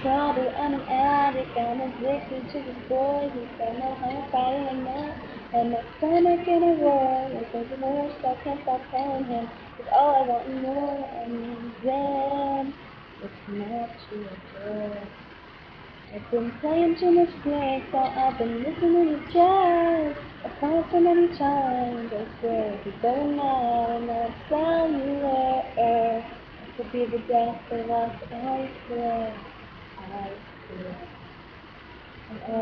trouble, I'm an addict, I'm addicted to this boy. He's got my heart fighting now, and my stomach in a roar. It says the worst, I can't stop telling him. It's all I want and more, and then it's not to adore. I've been playing too much games, so I've been listening to jazz. I've called so many times, I swear if you're going mad and that cellular air, it could be the death of us, I swear, I swear. And oh,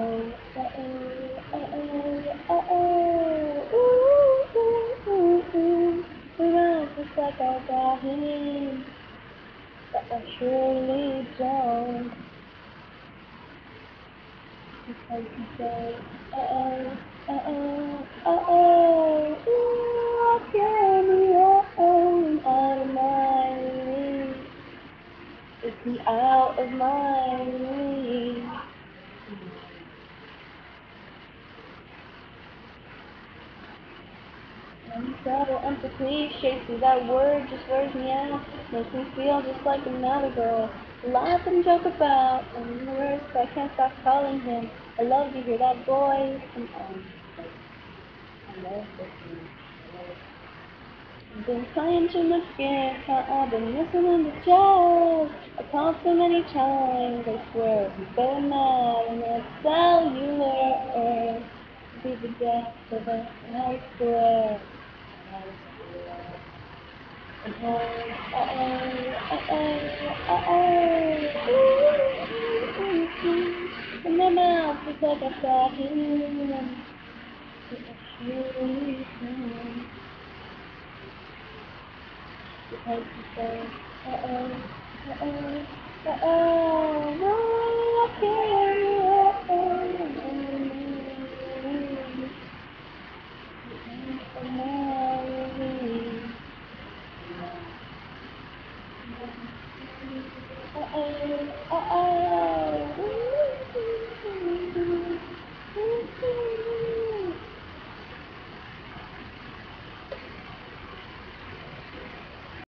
ooh, ooh, ooh, around just like I got him, but I surely don't. Because you say, ooh, I can't be out of my league. It's me out of my league. I'm subtle, I'm so cliche, see that word just wears me out. Makes me feel just like another girl. Laugh and joke about, and the worst, I can't stop calling him. I love to hear that voice, and I love listening. I've been playing too much games, I've been listening to jazz. I called so many times, I swear, he's going mad, and that cellular air be the death of us, I swear, I swear. And and my mouth is like I saw him, but I surely can. Because he said, uh-oh, uh-oh, uh-oh, no, I can't, uh-oh, uh-oh,